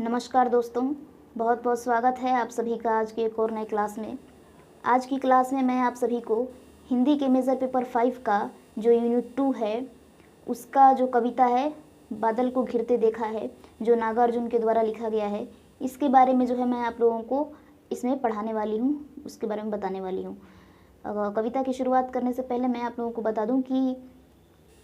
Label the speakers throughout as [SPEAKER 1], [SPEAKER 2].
[SPEAKER 1] नमस्कार दोस्तों, बहुत बहुत स्वागत है आप सभी का आज की एक और नई क्लास में। आज की क्लास में मैं आप सभी को हिंदी के मेजर पेपर 5 का जो यूनिट 2 है उसका जो कविता है बादल को घिरते देखा है, जो नागार्जुन के द्वारा लिखा गया है, इसके बारे में जो है मैं आप लोगों को इसमें पढ़ाने वाली हूँ, उसके बारे में बताने वाली हूँ। कविता की शुरुआत करने से पहले मैं आप लोगों को बता दूँ कि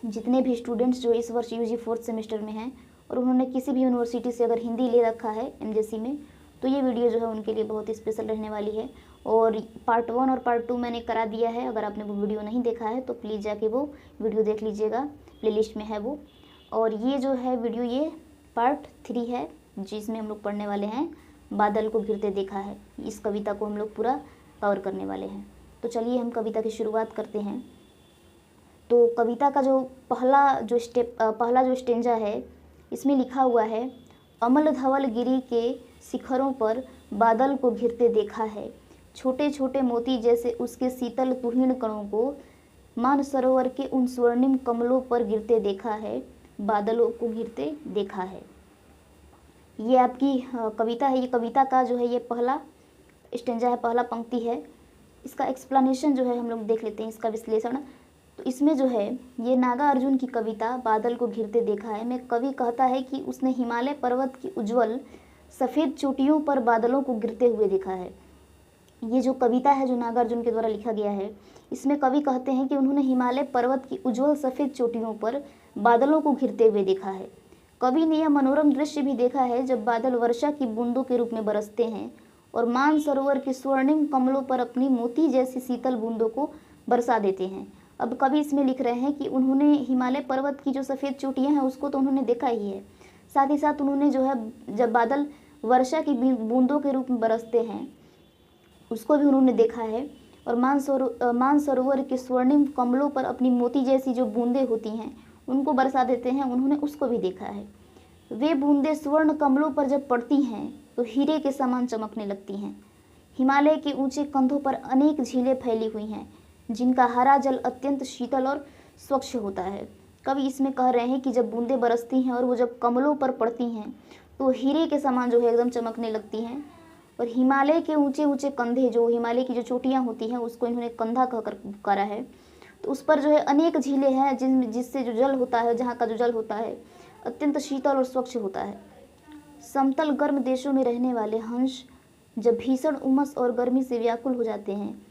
[SPEAKER 1] जितने भी स्टूडेंट्स जो इस वर्ष यूजी 4th सेमेस्टर में हैं और उन्होंने किसी भी यूनिवर्सिटी से अगर हिंदी ले रखा है एमजेसी में, तो ये वीडियो जो है उनके लिए बहुत स्पेशल रहने वाली है। और पार्ट 1 और पार्ट 2 मैंने करा दिया है, अगर आपने वो वीडियो नहीं देखा है तो प्लीज़ जाके वो वीडियो देख लीजिएगा, प्लेलिस्ट में है वो। और ये जो है वीडियो ये पार्ट 3 है, जिसमें हम लोग पढ़ने वाले हैं बादल को घिरते देखा है। इस कविता को हम लोग पूरा कवर करने वाले हैं। तो चलिए हम कविता की शुरुआत करते हैं। तो कविता का जो पहला जो स्टेंजा है, इसमें लिखा हुआ है, अमल धवल गिरी के शिखरों पर बादल को घिरते देखा है, छोटे छोटे मोती जैसे उसके शीतल तुहिण कणों को मानसरोवर के उन स्वर्णिम कमलों पर गिरते देखा है, बादलों को घिरते देखा है। ये आपकी कविता है। ये कविता का जो है ये पहला स्टेंजा है, पहला पंक्ति है। इसका एक्सप्लेनेशन जो है हम लोग देख लेते हैं, इसका विश्लेषण। तो इसमें जो है ये नागार्जुन की कविता बादल को घिरते देखा है में कवि कहता है कि उसने हिमालय पर्वत की उज्जवल सफ़ेद चोटियों पर बादलों को गिरते हुए देखा है। ये जो कविता है जो नागार्जुन के द्वारा लिखा गया है, इसमें कवि कहते हैं कि उन्होंने हिमालय पर्वत की उज्जवल सफ़ेद चोटियों पर बादलों को घिरते हुए देखा है। कवि ने यह मनोरम दृश्य भी देखा है जब बादल वर्षा की बूंदों के रूप में बरसते हैं और मानसरोवर के स्वर्णिम कमलों पर अपनी मोती जैसी शीतल बूंदों को बरसा देते हैं। अब कवि इसमें लिख रहे हैं कि उन्होंने हिमालय पर्वत की जो सफ़ेद चोटियां हैं उसको तो उन्होंने देखा ही है, साथ ही साथ उन्होंने जो है जब बादल वर्षा की बूंदों के रूप में बरसते हैं उसको भी उन्होंने देखा है, और मानसरोवर के स्वर्णिम कमलों पर अपनी मोती जैसी जो बूंदें होती हैं उनको बरसा देते हैं, उन्होंने उसको भी देखा है। वे बूंदें स्वर्ण कमलों पर जब पड़ती हैं तो हीरे के समान चमकने लगती हैं। हिमालय के ऊंचे कंधों पर अनेक झीलें फैली हुई हैं जिनका हरा जल अत्यंत शीतल और स्वच्छ होता है। कवि इसमें कह रहे हैं कि जब बूंदें बरसती हैं और वो जब कमलों पर पड़ती हैं तो हीरे के समान जो है एकदम चमकने लगती हैं। और हिमालय के ऊंचे ऊंचे कंधे, जो हिमालय की जो चोटियां होती हैं उसको इन्होंने कंधा कहकर करा है, तो उस पर जो है अनेक झीलें हैं जिससे जो जल होता है, जहाँ का जो जल होता है अत्यंत शीतल और स्वच्छ होता है। समतल गर्म देशों में रहने वाले हंस जब भीषण उमस और गर्मी से व्याकुल हो जाते हैं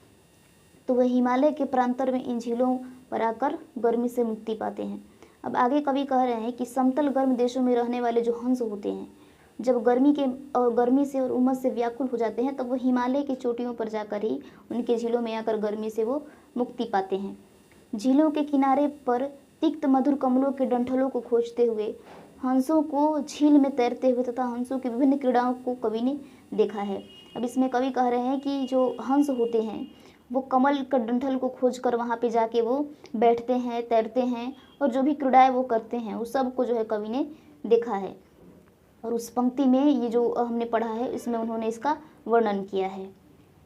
[SPEAKER 1] तो वह हिमालय के प्रांतर में इन झीलों पर आकर गर्मी से मुक्ति पाते हैं। अब आगे कवि कह रहे हैं कि समतल गर्म देशों में रहने वाले जो हंस होते हैं जब गर्मी से और उमस से व्याकुल हो जाते हैं तब वो हिमालय की चोटियों पर जाकर ही उनके झीलों में आकर गर्मी से वो मुक्ति पाते हैं। झीलों के किनारे पर तिक्त मधुर कमलों के डंठलों को खोजते हुए हंसों को झील में तैरते हुए तथा हंसों की विभिन्न क्रीड़ाओं को कवि ने देखा है। अब इसमें कवि कह रहे हैं कि जो हंस होते हैं वो कमल का डंठल को खोजकर वहाँ पे जाके वो बैठते हैं, तैरते हैं और जो भी क्रीड़ाएं वो करते हैं उस सब को जो है कवि ने देखा है। और उस पंक्ति में ये जो हमने पढ़ा है इसमें उन्होंने इसका वर्णन किया है।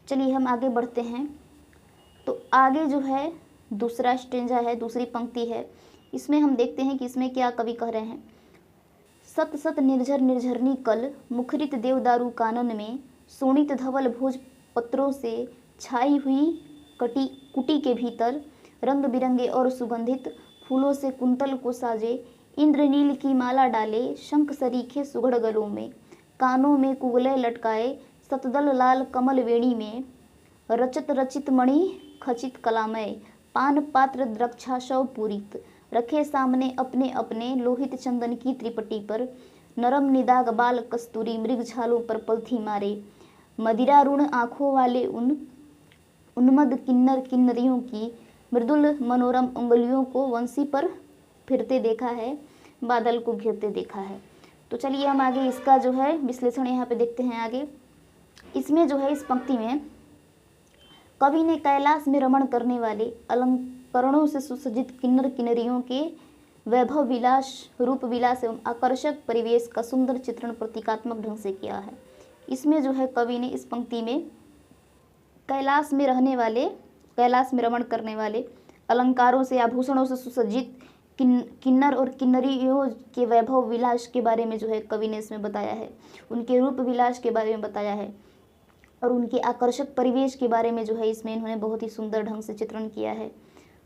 [SPEAKER 1] चलिए हम आगे बढ़ते हैं। तो आगे जो है दूसरा स्टेंजा है, दूसरी पंक्ति है। इसमें हम देखते हैं कि इसमें क्या कवि कह रहे हैं। सत सत निर्झर निर्झरनी कल मुखरित देवदारू कानन में सोनित धवल भोज पत्रों से छाई हुई कुटी के भीतर रंग बिरंगे और सुगंधित फूलों से कुंतल को साजे इंद्रनील की माला डाले शंख सरीखे सुघड़ गलों में कानों में कुगले लटकाए सतदल लाल कमल वेणी में रचत रचित मणि खचित कलामय पान पात्र द्रक्षाशव पूरित रखे सामने अपने अपने लोहित चंदन की त्रिपटी पर नरम निदाग बाल कस्तूरी मृग छालों पर पलथी मारे मदिरारुण आँखों वाले उन्मद किन्नर किन्नरियों की मृदुल मनोरम उंगलियों को वंशी पर फिरते देखा है, बादल को घिरते देखा है। तो चलिए हम आगे इसका जो है विश्लेषण यहाँ पे देखते हैं। आगे इसमें जो है इस पंक्ति में कवि ने कैलाश में रमण करने वाले अलंकरणों से सुसज्जित किन्नर किन्नरियों के वैभव विलास, रूप विलास एवं आकर्षक परिवेश का सुंदर चित्रण प्रतीकात्मक ढंग से किया है। इसमें जो है कवि ने इस पंक्ति में कैलाश में रमण करने वाले अलंकारों से, आभूषणों से सुसज्जित किन्नर और किन्नरियों के वैभव विलास के बारे में जो है कवि ने इसमें बताया है, उनके रूप विलास के बारे में बताया है और उनके आकर्षक परिवेश के बारे में जो है इसमें इन्होंने बहुत ही सुंदर ढंग से चित्रण किया है।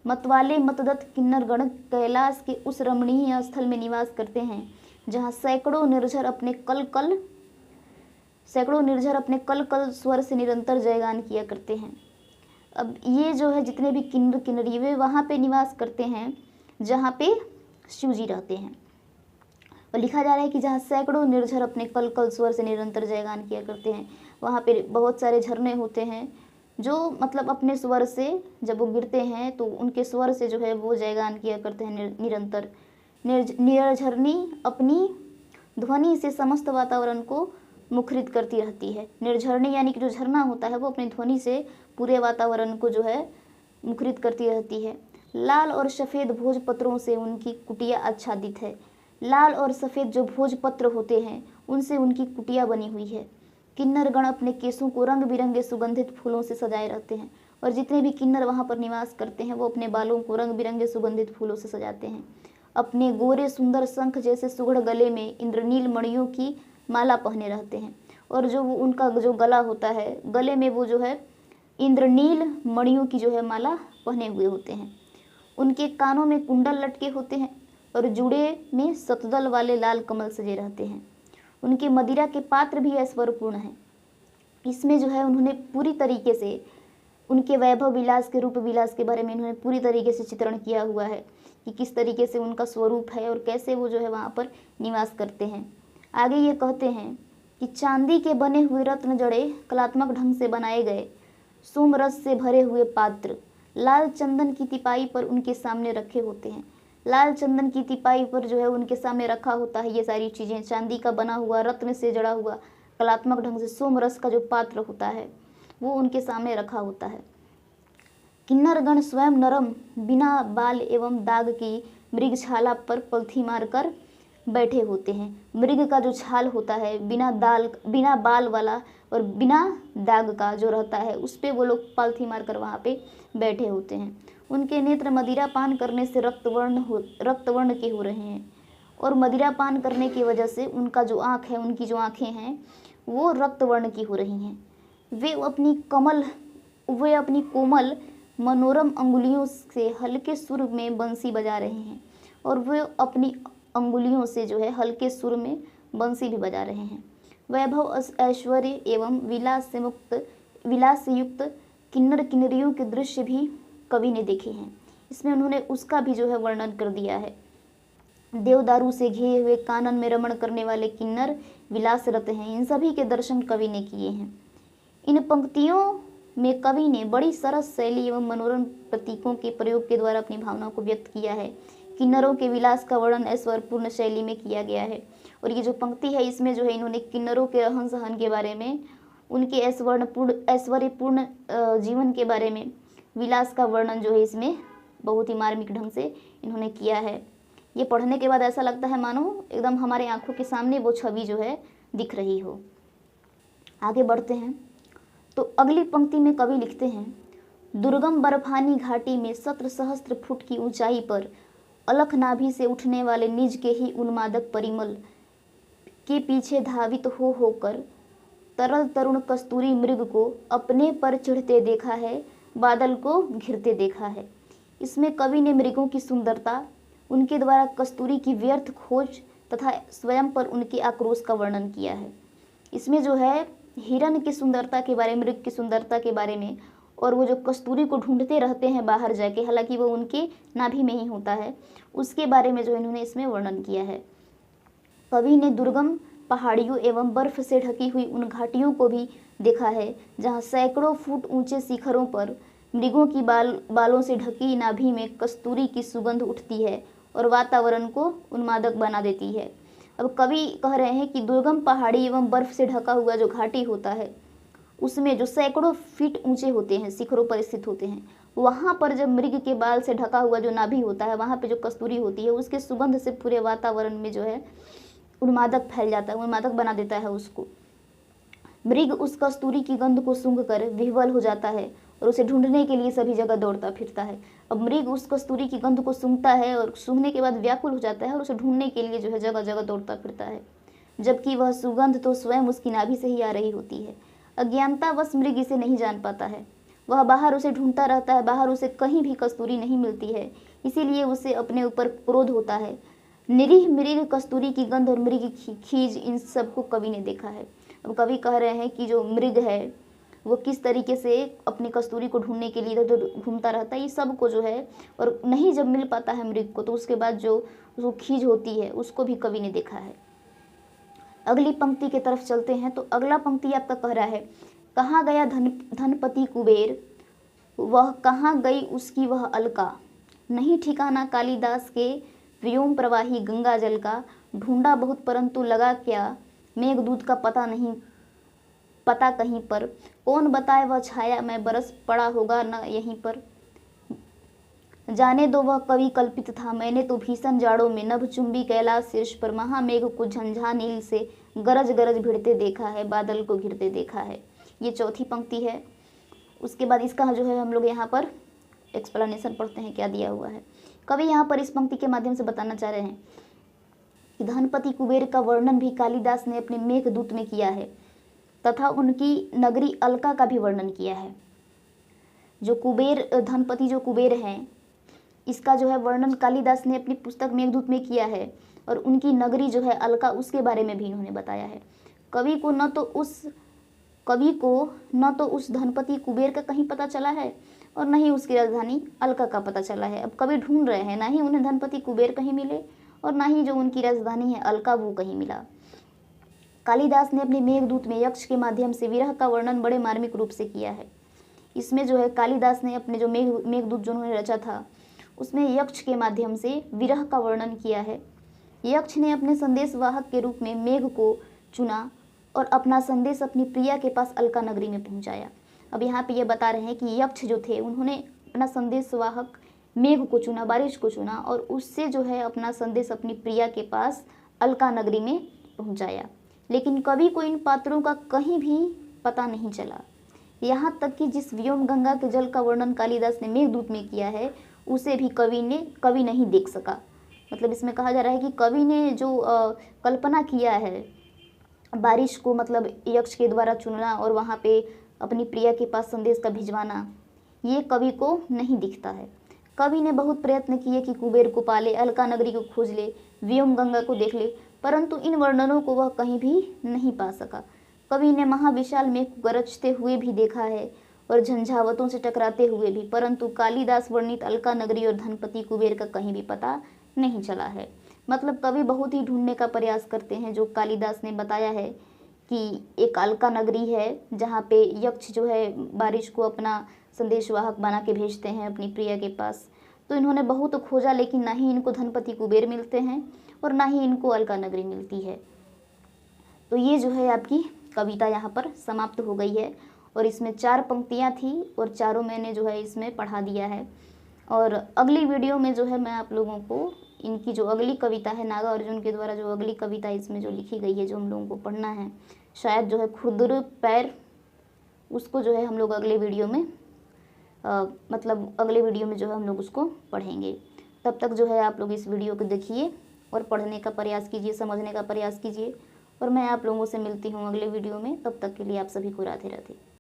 [SPEAKER 1] मतवाले मतदत्त किन्नर गण कैलाश के उस रमणीय स्थल में निवास करते हैं जहाँ सैकड़ों निर्झर अपने कल कल स्वर से निरंतर जयगान किया करते हैं। अब ये जो है जितने भी किन्नर किन्नरी वे वहाँ पे निवास करते हैं जहाँ पे शिव जी रहते हैं, और लिखा जा रहा है कि जहाँ सैकड़ों निर्झर अपने कल कल स्वर से निरंतर जयगान किया करते हैं, वहाँ पे बहुत सारे झरने होते हैं जो मतलब अपने स्वर से जब वो गिरते हैं तो उनके स्वर से जो है वो जयगान किया करते हैं निरंतर। निर्झरनी अपनी ध्वनि से समस्त वातावरण को मुखरित करती रहती है। निर्झरनी यानी कि जो झरना होता है वो अपनी ध्वनि से पूरे वातावरण को जो है मुखरित करती रहती है। लाल और सफ़ेद भोजपत्रों से उनकी कुटिया आच्छादित है। लाल और सफ़ेद जो भोजपत्र होते हैं उनसे उनकी कुटिया बनी हुई है। किन्नर गण अपने केसों को रंग बिरंगे सुगंधित फूलों से सजाए रहते हैं, और जितने भी किन्नर वहाँ पर निवास करते हैं वो अपने बालों को रंग बिरंगे सुगंधित फूलों से सजाते हैं। अपने गोरे सुंदर शंख जैसे सुगढ़ गले में इंद्रनील मणियों की माला पहने रहते हैं, और जो वो उनका जो गला होता है गले में वो जो है इंद्रनील मणियों की जो है माला पहने हुए होते हैं। उनके कानों में कुंडल लटके होते हैं और जुड़े में सतदल वाले लाल कमल सजे रहते हैं। उनके मदिरा के पात्र भी ऐश्वर्यपूर्ण हैं। इसमें जो है उन्होंने पूरी तरीके से उनके वैभव विलास के रूप विलास के बारे में इन्होंने पूरी तरीके से चित्रण किया हुआ है कि किस तरीके से उनका स्वरूप है और कैसे वो जो है वहाँ पर निवास करते हैं। आगे ये कहते हैं कि चांदी के बने हुए रत्न जड़े कलात्मक ढंग से बनाए गए सोम रस से भरे हुए पात्र लाल चंदन की तिपाई पर उनके सामने रखे होते हैं। लाल चंदन की तिपाई पर जो है उनके सामने रखा होता है ये सारी चीज़ें, चांदी का बना हुआ रत्न से जड़ा हुआ कलात्मक ढंग से सोम रस का जो पात्र होता है वो उनके सामने रखा होता है। किन्नरगण स्वयं नरम बिना बाल एवं दाग की मृगछाला पर पलथी मारकर बैठे होते हैं। मृग का जो छाल होता है बिना बाल वाला और बिना दाग का जो रहता है उस पर वो लोग पालथी मारकर वहाँ पे बैठे होते हैं। उनके नेत्र मदिरा पान करने से रक्तवर्ण के हो रहे हैं, और मदिरा पान करने की वजह से उनका जो आँख है उनकी जो आँखें हैं वो रक्तवर्ण की हो रही हैं। वे अपनी कोमल मनोरम अंगुलियों से हल्के सुर में बंसी बजा रहे हैं, और वे अपनी अंगुलियों से जो है हल्के सुर में बंसी भी बजा रहे हैं। वैभव ऐश्वर्य एवं विलास से युक्त किन्नर किन्नरियों के दृश्य भी कवि ने देखे हैं। इसमें उन्होंने उसका भी जो है वर्णन कर दिया है। देवदारू से घिरे हुए कानन में रमण करने वाले किन्नर विलासरत हैं, इन सभी के दर्शन कवि ने किए हैं। इन पंक्तियों में कवि ने बड़ी सरस शैली एवं मनोरम प्रतीकों के प्रयोग के द्वारा अपनी भावनाओं को व्यक्त किया है। किन्नरों के विलास का वर्णन ऐश्वर्यपूर्ण शैली में किया गया है, और ये जो पंक्ति है इसमें जो है इन्होंने किन्नरों के रहन सहन के बारे में, उनके ऐश्वर्यपूर्ण जीवन के बारे में, विलास का वर्णन जो है इसमें बहुत ही मार्मिक ढंग से इन्होंने किया है। ये पढ़ने के बाद ऐसा लगता है मानो एकदम हमारे आंखों के सामने वो छवि जो है दिख रही हो। आगे बढ़ते हैं तो अगली पंक्ति में कवि लिखते हैं, दुर्गम बर्फानी घाटी में 17 सहस्त्र फुट की ऊंचाई पर अलख नाभि से उठने वाले निज के ही उन्मादक परिमल के पीछे धावित होकर तरल तरुण कस्तूरी मृग को अपने पर चढ़ते देखा है, बादल को घिरते देखा है। इसमें कवि ने मृगों की सुंदरता, उनके द्वारा कस्तूरी की व्यर्थ खोज तथा स्वयं पर उनके आक्रोश का वर्णन किया है। इसमें जो है हिरण की सुंदरता के बारे में, मृग की सुंदरता के बारे में, और वो जो कस्तूरी को ढूंढते रहते हैं बाहर जाके, हालांकि वो उनके नाभि में ही होता है, उसके बारे में जो इन्होंने इसमें वर्णन किया है। कवि ने दुर्गम पहाड़ियों एवं बर्फ से ढकी हुई उन घाटियों को भी देखा है जहाँ सैकड़ों फुट ऊंचे शिखरों पर मृगों की बालों से ढकी नाभि में कस्तूरी की सुगंध उठती है और वातावरण को उन्मादक बना देती है। अब कवि कह रहे हैं कि दुर्गम पहाड़ी एवं बर्फ से ढका हुआ जो घाटी होता है उसमें जो सैकड़ों फीट ऊंचे होते हैं, शिखरों पर स्थित होते हैं, वहाँ पर जब मृग के बाल से ढका हुआ जो नाभि होता है, वहाँ पे जो कस्तूरी होती है, उसके सुगंध से पूरे वातावरण में जो है उन्मादक फैल जाता है, उन्मादक बना देता है उसको। मृग उस कस्तूरी की गंध को सूंघकर विह्वल हो जाता है और उसे ढूंढने के लिए सभी जगह दौड़ता फिरता है। अब मृग उस कस्तूरी की गंध को सूंघता है और सूंघने के बाद व्याकुल हो जाता है और उसे ढूंढने के लिए जो है जगह जगह दौड़ता फिरता है, जबकि वह सुगंध तो स्वयं उसकी नाभि से ही आ रही होती है। अज्ञानतावश मृग इसे नहीं जान पाता है। वह बाहर उसे ढूंढता रहता है, बाहर उसे कहीं भी कस्तूरी नहीं मिलती है, इसीलिए उसे अपने ऊपर क्रोध होता है। निरीह मृग, कस्तूरी की गंध और मृग की खीज, इन सबको कवि ने देखा है। अब कवि कह रहे हैं कि जो मृग है वो किस तरीके से अपनी कस्तूरी को ढूंढने के लिए इधर उधर घूमता रहता है, ये सब को जो है, और नहीं जब मिल पाता है मृग को तो उसके बाद जो उसको खीज होती है उसको भी कवि ने देखा है। अगली पंक्ति की तरफ चलते हैं। तो अगला पंक्ति आपका कह रहा है, कहाँ गया धनपति कुबेर, वह कहाँ गई उसकी वह अलका, नहीं ठिकाना कालिदास के व्योम प्रवाही गंगा जल का, ढूंढा बहुत परंतु लगा क्या, मेघदूत का पता नहीं पता कहीं पर, कौन बताए वह छाया मैं बरस पड़ा होगा न यहीं पर, जाने दो वह कवि कल्पित था, मैंने तो भीषण जाड़ों में नभ चुंबी कैलाश शीर्ष पर महामेघ को झंझा नील से गरज गरज भिड़ते देखा है, बादल को घिरते देखा है। ये चौथी पंक्ति है। उसके बाद इसका जो है हम लोग यहाँ पर एक्सप्लेनेशन पढ़ते हैं क्या दिया हुआ है। कवि यहाँ पर इस पंक्ति के माध्यम से बताना चाह रहे हैं कि धनपति कुबेर का वर्णन भी कालिदास ने अपने मेघदूत में किया है तथा उनकी नगरी अलका का भी वर्णन किया है। जो कुबेर, धनपति जो कुबेर हैं, इसका जो है वर्णन कालिदास ने अपनी पुस्तक मेघदूत में किया है, और उनकी नगरी जो है अलका, उसके बारे में भी इन्होंने बताया है। कवि को न तो उस धनपति कुबेर का कहीं पता चला है और न ही उसकी राजधानी अलका का पता चला है। अब कवि ढूंढ रहे हैं, ना ही उन्हें धनपति कुबेर कहीं मिले और ना ही जो उनकी राजधानी है अलका वो कहीं मिला। कालिदास ने अपने मेघदूत में यक्ष के माध्यम से विरह का वर्णन बड़े मार्मिक रूप से किया है। इसमें जो है कालिदास ने अपने जो मेघदूत जो उन्होंने रचा था उसमें यक्ष के माध्यम से विरह का वर्णन किया है। यक्ष ने अपने संदेश वाहक के रूप में मेघ को चुना और अपना संदेश अपनी प्रिया के पास अलका नगरी में पहुंचाया। अब यहाँ पे ये बता रहे हैं कि यक्ष जो थे उन्होंने अपना संदेश वाहक मेघ को चुना, बारिश को चुना, और उससे जो है अपना संदेश अपनी प्रिया के पास अलका नगरी में पहुंचाया। लेकिन कवि को इन पात्रों का कहीं भी पता नहीं चला। यहाँ तक कि जिस व्योम गंगा के जल का वर्णन कालिदास ने मेघदूत में किया है उसे भी कवि नहीं देख सका। मतलब इसमें कहा जा रहा है कि कवि ने जो कल्पना किया है बारिश को, मतलब यक्ष के द्वारा चुनना और वहाँ पे अपनी प्रिया के पास संदेश का भिजवाना, ये कवि को नहीं दिखता है। कवि ने बहुत प्रयत्न किए कि कुबेर को पाले, अलका नगरी को खोज ले, व्योम गंगा को देख ले, परंतु इन वर्णनों को वह कहीं भी नहीं पा सका। कवि ने महाविशाल मेघ को गरजते हुए भी देखा है और झंझावतों से टकराते हुए भी, परंतु कालिदास वर्णित अलका नगरी और धनपति कुबेर का कहीं भी पता नहीं चला है। मतलब कवि बहुत ही ढूंढने का प्रयास करते हैं। जो कालिदास ने बताया है कि एक अलका नगरी है जहाँ पे यक्ष जो है बारिश को अपना संदेशवाहक बना के भेजते हैं अपनी प्रिया के पास, तो इन्होंने बहुत खोजा लेकिन ना ही इनको धनपति कुबेर मिलते हैं और ना ही इनको अलका नगरी मिलती है। तो ये जो है आपकी कविता यहाँ पर समाप्त हो गई है और इसमें 4 पंक्तियाँ थी और चारों मैंने जो है इसमें पढ़ा दिया है। और अगली वीडियो में जो है मैं आप लोगों को इनकी जो अगली कविता है, नागार्जुन के द्वारा जो अगली कविता इसमें जो लिखी गई है, जो हम लोगों को पढ़ना है, शायद जो है खुरदुर पैर, उसको जो है हम लोग अगले वीडियो में अगले वीडियो में जो है हम लोग उसको पढ़ेंगे। तब तक जो है आप लोग इस वीडियो को देखिए और पढ़ने का प्रयास कीजिए, समझने का प्रयास कीजिए, और मैं आप लोगों से मिलती हूँ अगले वीडियो में। तब तक के लिए आप सभी को राधे राधे।